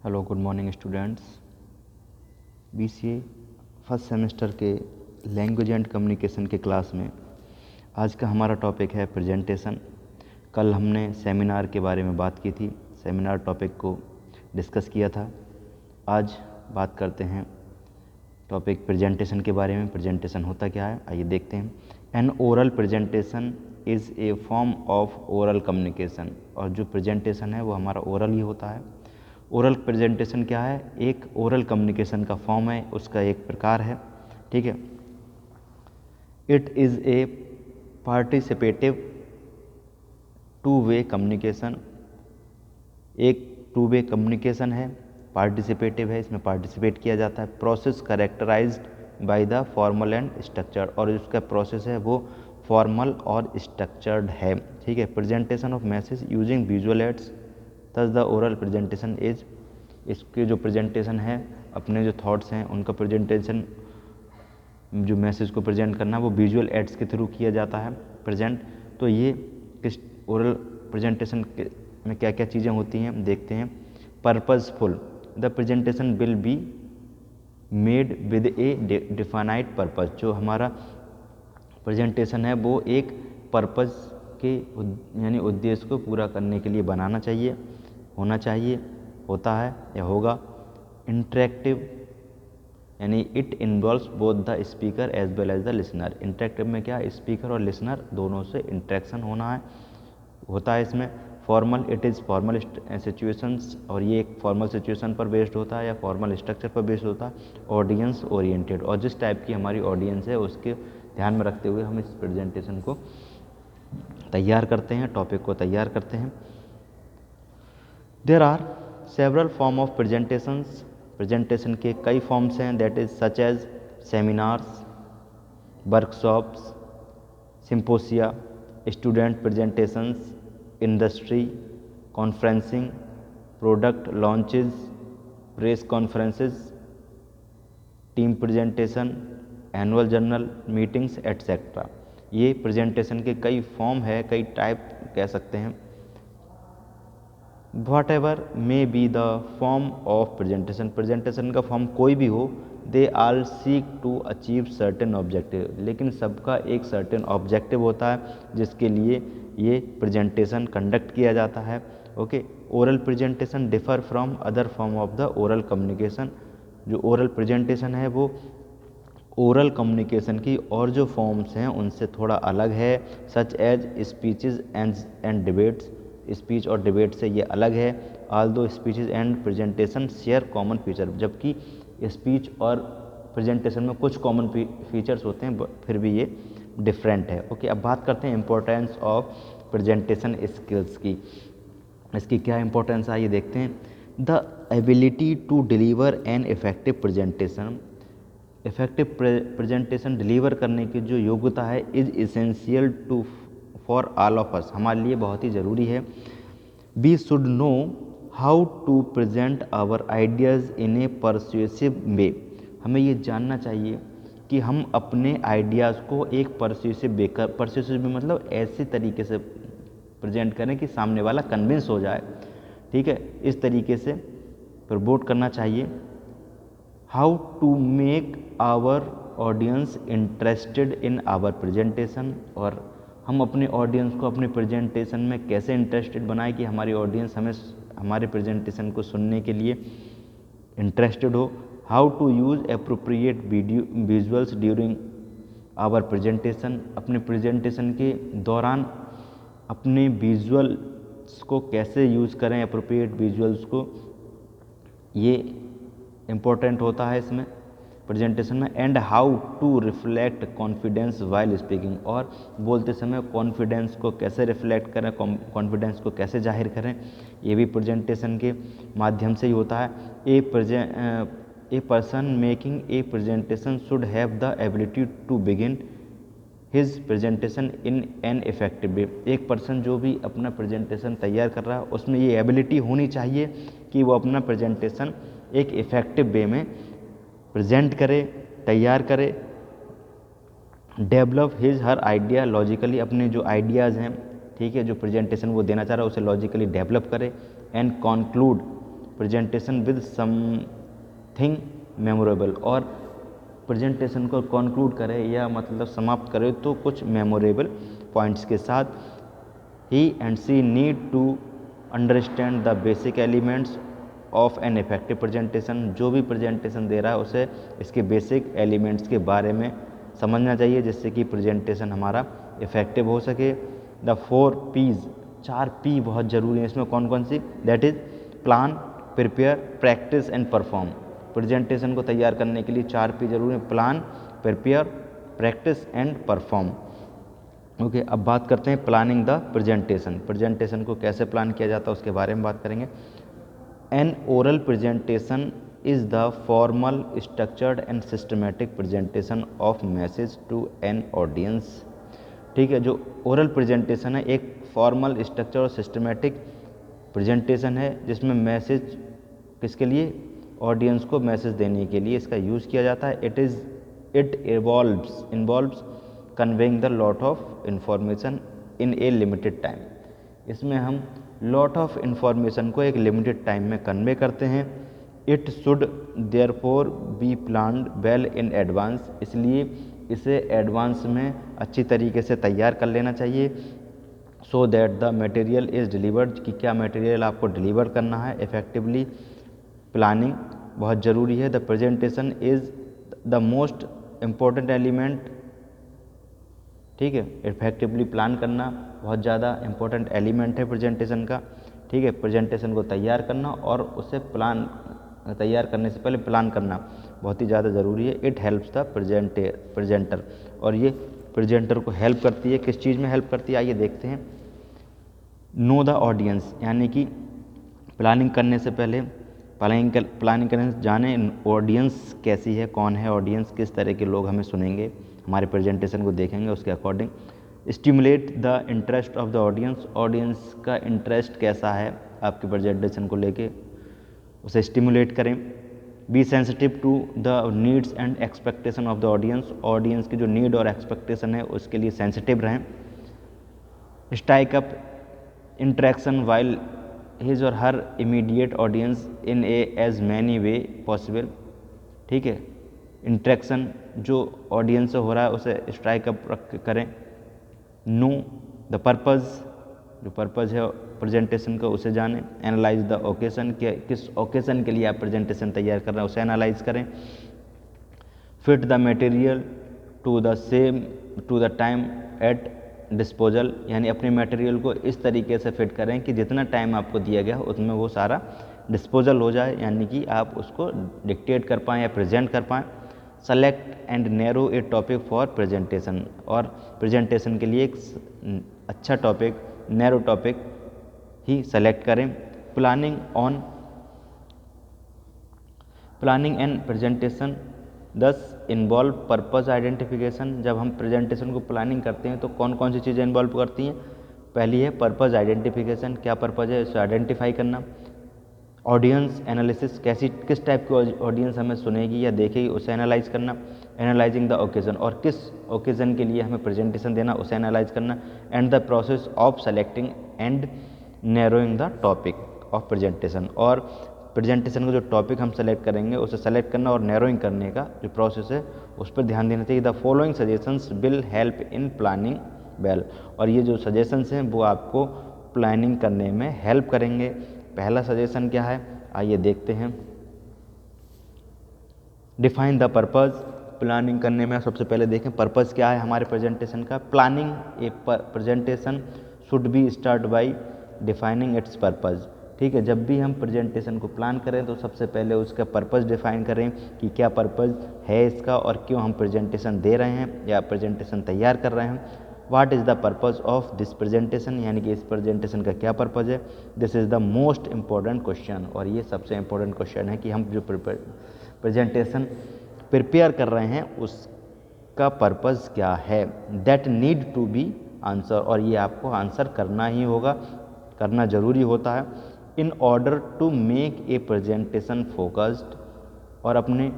Hello good morning students. BCA first semester के language and communication के class में आज का हमारा टॉपिक है प्रेजेंटेशन। कल हमने सेमिनार के बारे में बात की थी, सेमिनार टॉपिक को डिस्कस किया था। आज बात करते हैं टॉपिक प्रेजेंटेशन के बारे में। प्रेजेंटेशन होता क्या है, आइए देखते हैं। N oral presentation is a form of oral communication. और जो प्रेजेंटेशन है वो हमारा ओरल ही होता है। ओरल प्रेजेंटेशन क्या है? एक ओरल कम्युनिकेशन का फॉर्म है, उसका एक प्रकार है, ठीक है। It is a participative two way communication. एक टू वे कम्युनिकेशन है, पार्टिसिपेटिव है, इसमें पार्टिसिपेट किया जाता है। Process characterised by the formal and structured, और इसका प्रोसेस है वो फॉर्मल और स्ट्रक्चर्ड है, ठीक है। Presentation of message using visual aids, thus the oral presentation is. इसके जो प्रेजेंटेशन है, अपने जो थॉट्स हैं उनका प्रेजेंटेशन, जो मैसेज को प्रेजेंट करना वो विजुअल एड्स के थ्रू किया जाता है प्रेजेंट। तो ये किस ओरल प्रेजेंटेशन में क्या क्या चीज़ें होती हैं देखते हैं। Purposeful, the presentation will be made with a definite purpose. जो हमारा प्रेजेंटेशन है वो एक पर्पज के यानी उद्देश्य को पूरा करने के लिए बनाना चाहिए, होना चाहिए, होता है या होगा। इंटरेक्टिव यानी it involves both the speaker as well as the listener. Interactive में क्या, स्पीकर और लिसनर दोनों से इंटरेक्शन होना है, होता है इसमें। Formal, it is formal situations, और ये एक फॉर्मल सिचुएशन पर बेस्ड होता है या फॉर्मल स्ट्रक्चर पर बेस्ड होता है। ऑडियंस ओरिएंटेड, और जिस टाइप की हमारी ऑडियंस है उसके ध्यान में रखते हुए हम इस प्रेजेंटेशन को तैयार करते हैं, टॉपिक को तैयार करते हैं। There are several form of presentations. Presentation के कई फॉर्म्स हैं, that is such as seminars, workshops, symposia, student presentations, industry conferencing, product launches, press conferences, team presentation, annual journal meetings etcetera. ये प्रेजेंटेशन के कई फॉर्म है, कई type कह सकते हैं। Whatever may be the form of presentation, presentation का form कोई भी हो, they all seek to achieve certain objective. लेकिन सबका एक सर्टेन ऑब्जेक्टिव होता है जिसके लिए ये प्रेजेंटेशन कंडक्ट किया जाता है, okay. Oral presentation differ from other form of the oral communication. जो ओरल प्रेजेंटेशन है वो ओरल कम्युनिकेशन की और जो फॉर्म्स हैं उनसे थोड़ा अलग है, such as speeches and debates. Speech और डिबेट से ये अलग है। Although speeches and presentation share common feature, जबकि स्पीच और प्रेजेंटेशन में कुछ कॉमन फीचर्स होते हैं, फिर भी ये डिफरेंट है, ओके। अब बात करते हैं इम्पोर्टेंस ऑफ प्रेजेंटेशन स्किल्स की। इसकी क्या इंपॉर्टेंस है ये देखते हैं। The ability to deliver an effective presentation, effective presentation deliver करने की जो योग्यता है, is essential to for all of us, हमारे लिए बहुत ही ज़रूरी है। We should know how to present our ideas in a persuasive way. हमें ये जानना चाहिए कि हम अपने आइडियाज़ को एक परsuasive में मतलब ऐसे तरीके से प्रेजेंट करें कि सामने वाला कन्विंस हो जाए, ठीक है। इस तरीके से प्रमोट करना चाहिए। How to make our audience interested in our presentation, और हम अपने ऑडियंस को अपने प्रेजेंटेशन में कैसे इंटरेस्टेड बनाएं कि हमारी ऑडियंस हमें हमारे प्रेजेंटेशन को सुनने के लिए इंटरेस्टेड हो। How to use appropriate visuals during our presentation, अपने प्रेजेंटेशन के दौरान अपने विजुअल्स को कैसे यूज़ करें, एप्रोप्रिएट विजुअल्स को, ये इम्पोर्टेंट होता है इसमें प्रेजेंटेशन में। And how to reflect confidence while speaking, और बोलते समय कॉन्फिडेंस को कैसे रिफ्लेक्ट करें, कॉन्फिडेंस को कैसे जाहिर करें, ये भी प्रेजेंटेशन के माध्यम से ही होता है। A person making a presentation should have the ability to begin his presentation in an effective way. एक पर्सन जो भी अपना प्रेजेंटेशन तैयार कर रहा है उसमें ये एबिलिटी होनी चाहिए कि वो अपना प्रेजेंटेशन एक इफ़ेक्टिव वे में प्रेजेंट करे, तैयार करे। Develop his her idea logically, अपने जो आइडियाज़ हैं, ठीक है, जो प्रेजेंटेशन वो देना चाह रहा है उसे लॉजिकली डेवलप करे। And conclude presentation with something memorable, और प्रेजेंटेशन को कंक्लूड करें या मतलब समाप्त करें तो कुछ मेमोरेबल पॉइंट्स के साथ। He and she need to understand the basic elements of an effective presentation. जो भी प्रेजेंटेशन दे रहा है उसे इसके बेसिक एलिमेंट्स के बारे में समझना चाहिए जिससे कि प्रेजेंटेशन हमारा इफेक्टिव हो सके। द 4 P's, 4 P बहुत ज़रूरी है इसमें। कौन कौन सी? That is plan, prepare, practice and perform. Presentation को तैयार करने के लिए 4 P जरूरी है, plan, prepare, practice and perform. Okay, अब बात करते हैं प्लानिंग द प्रेजेंटेशन। प्रेजेंटेशन को कैसे प्लान किया जाता है उसके बारे में बात करेंगे। An oral presentation is the formal, structured and systematic presentation of message to an audience. ठीक है, जो ओरल प्रेजेंटेशन है एक फॉर्मल, स्ट्रक्चर और सिस्टमेटिक प्रेजेंटेशन है जिसमें मैसेज किसके लिए? ऑडियंस को मैसेज देने के लिए इसका यूज़ किया जाता है। It involves conveying the lot of information in A limited time. इसमें हम लॉट ऑफ इंफॉर्मेशन को एक लिमिटेड टाइम में कन्वे करते हैं। It should therefore B planned well in advance, इसलिए इसे एडवांस में अच्छी तरीके से तैयार कर लेना चाहिए। So that the material is delivered, कि क्या मटेरियल आपको डिलीवर करना है इफेक्टिवली। प्लानिंग बहुत ज़रूरी है। The presentation is the most important element. ठीक है, इफेक्टिवली प्लान करना बहुत ज़्यादा इम्पोर्टेंट एलिमेंट है प्रेजेंटेशन का। ठीक है, प्रेजेंटेशन को तैयार करना और उसे तैयार करने से पहले प्लान करना बहुत ही ज़्यादा ज़रूरी है। इट हेल्प्स द प्रेजेंटर, और ये प्रेजेंटर को हेल्प करती है। किस चीज़ में हेल्प करती है आइए देखते हैं। नो द ऑडियंस, यानी कि प्लानिंग करने से पहले प्लानिंग करने से जाने ऑडियंस कैसी है, कौन है ऑडियंस, किस तरह के लोग हमें सुनेंगे, हमारे प्रेजेंटेशन को देखेंगे उसके according. Stimulate the interest of the audience, audience का इंटरेस्ट कैसा है आपके प्रेजेंटेशन को लेके, उसे स्टिमुलेट करें। Be sensitive to the needs and expectation of the audience, audience की जो नीड और एक्सपेक्टेशन है उसके लिए सेंसिटिव रहें। Strike up interaction while his और her immediate audience in a as many way possible. ठीक है, इंटरेक्शन जो ऑडियंस से हो रहा है उसे स्ट्राइक अप करें। नो द पर्पज़, जो पर्पज़ है प्रेजेंटेशन का उसे जानें। एनालाइज द ओकेशन, के किस ओकेशन के लिए आप प्रेजेंटेशन तैयार कर रहे हैं उसे एनालाइज करें। Fit the material to the time at disposal, यानी अपने मटेरियल को इस तरीके से फिट करें कि जितना टाइम आपको दिया गया हो उसमें वो सारा डिस्पोजल हो जाए, यानी कि आप उसको डिक्टेट कर पाएँ या प्रेजेंट कर पाएँ। Select and narrow A topic for presentation, और प्रेजेंटेशन के लिए एक अच्छा टॉपिक, नैरो टॉपिक ही सेलेक्ट करें। प्लानिंग एंड प्रेजेंटेशन दस इन्वॉल्व पर्पज़ आइडेंटिफिकेशन। जब हम प्रेजेंटेशन को प्लानिंग करते हैं तो कौन कौन सी चीज़ें इन्वॉल्व करती हैं? पहली है पर्पज़ आइडेंटिफिकेशन, क्या पर्पज़ है इसे आइडेंटिफाई करना। ऑडियंस एनालिसिस, किस टाइप की ऑडियंस हमें सुनेगी या देखेगी उसे एनालाइज करना। एनालाइजिंग द ओकेजन, और किस ओकेजन के लिए हमें प्रेजेंटेशन देना उसे एनालाइज करना। And the process of selecting and narrowing the topic of presentation, और प्रेजेंटेशन का जो टॉपिक हम सेलेक्ट करेंगे उसे सेलेक्ट करना और नैरोइंग करने का जो प्रोसेस है उस पर ध्यान देना चाहिए। The following suggestions will help in planning well, और ये जो सजेशंस हैं वो आपको प्लानिंग करने में हेल्प करेंगे। पहला सजेशन क्या है आइए देखते हैं। डिफाइन द पर्पज़, प्लानिंग करने में सबसे पहले देखें पर्पज़ क्या है हमारे प्रेजेंटेशन का। Planning A presentation should be start by defining it's purpose. ठीक है, जब भी हम प्रेजेंटेशन को प्लान करें तो सबसे पहले उसका पर्पज़ डिफाइन करें कि क्या पर्पज़ है इसका और क्यों हम प्रेजेंटेशन दे रहे हैं या प्रेजेंटेशन तैयार कर रहे हैं। What is the purpose of this presentation, यानी कि इस प्रेजेंटेशन का क्या पर्पज़ है। This is the most important question, और ये सबसे इम्पोर्टेंट क्वेश्चन है कि हम जो प्रेजेंटेशन प्रिपेयर कर रहे हैं उसका पर्पज़ क्या है। That need to be answer, और ये आपको आंसर करना ही होगा, करना ज़रूरी होता है। In order to make a presentation focused, और अपने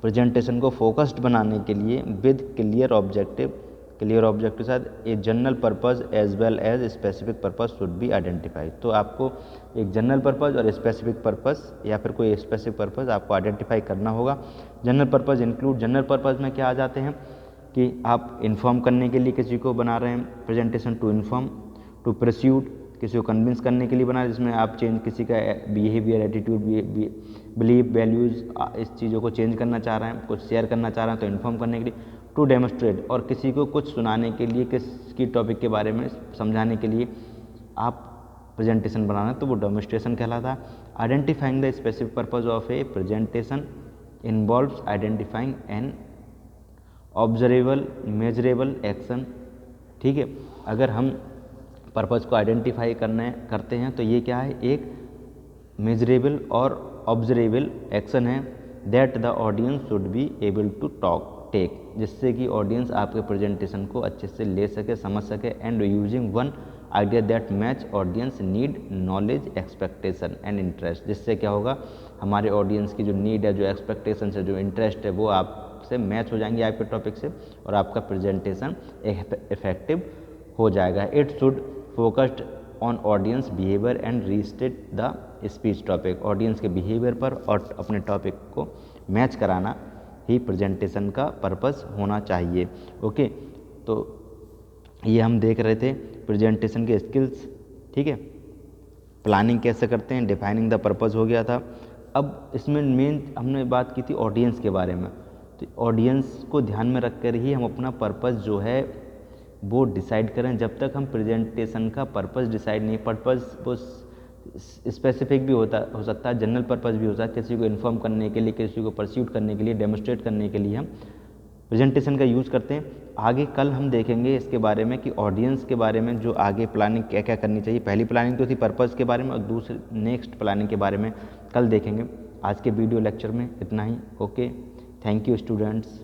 प्रेजेंटेशन को फोकस्ड बनाने के लिए with clear objective, clear object के साथ a general purpose as well as specific purpose should be identified. तो आपको एक जनरल पर्पस और स्पेसिफिक पर्पस या फिर कोई स्पेसिफिक पर्पस आपको आइडेंटिफाई करना होगा। General purpose include, general purpose में क्या आ जाते हैं कि आप इन्फॉर्म करने के लिए किसी को बना रहे हैं presentation, to inform, to persuade, किसी को कन्विंस करने के लिए बना, जिसमें आप चेंज किसी का बिहेवियर, एटीट्यूड, बिलीफ, वैल्यूज़, इस चीज़ों को चेंज करना चाह रहे हैं, कुछ शेयर करना चाह रहे हैं तो इन्फॉर्म करने के लिए। टू डेमोस्ट्रेट, और किसी को कुछ सुनाने के लिए, किसी टॉपिक के बारे में समझाने के लिए आप प्रेजेंटेशन बनाना है तो वो डेमोस्ट्रेशन कहलाता है। Identifying the specific purpose of A presentation involves identifying N observable measurable action. ठीक है, अगर हम पर्पज़ को आइडेंटिफाई करते हैं तो ये क्या है, एक मेजरेबल और ऑब्जर्वेबल एक्शन है that the audience should be able to take, जिससे कि ऑडियंस आपके प्रेजेंटेशन को अच्छे से ले सके, समझ सके, and using one idea that match audience need, knowledge, expectation and interest. जिससे क्या होगा, हमारे ऑडियंस की जो नीड है, जो एक्सपेक्टेशन है, जो इंटरेस्ट है, वो आपसे मैच हो जाएंगे आपके टॉपिक से और आपका प्रेजेंटेशन इफेक्टिव हो जाएगा। It should focused on audience behaviour and restate the speech topic. Audience के बिहेवियर पर और अपने टॉपिक को मैच कराना ही प्रेजेंटेशन का पर्पस होना चाहिए। ओके, तो ये हम देख रहे थे प्रेजेंटेशन के स्किल्स। ठीक है, प्लानिंग कैसे करते हैं, डिफाइनिंग द पर्पस हो गया था। अब इसमें मेन हमने बात की थी ऑडियंस के बारे में। तो ऑडियंस को ध्यान में रख कर ही हम अपना पर्पस जो है वो डिसाइड करें। जब तक हम प्रेजेंटेशन का पर्पस डिसाइड नहीं, पर्पस वो स्पेसिफिक भी हो सकता है, जनरल पर्पस भी हो सकता है, किसी को इन्फॉर्म करने के लिए, किसी को परस्यूट करने के लिए, डेमोस्ट्रेट करने के लिए हम प्रेजेंटेशन का यूज़ करते हैं। आगे कल हम देखेंगे इसके बारे में कि ऑडियंस के बारे में जो आगे प्लानिंग क्या क्या करनी चाहिए। पहली प्लानिंग तो थी पर्पस के बारे में और दूसरी नेक्स्ट प्लानिंग के बारे में कल देखेंगे। आज के वीडियो लेक्चर में इतना ही। Okay, thank you students.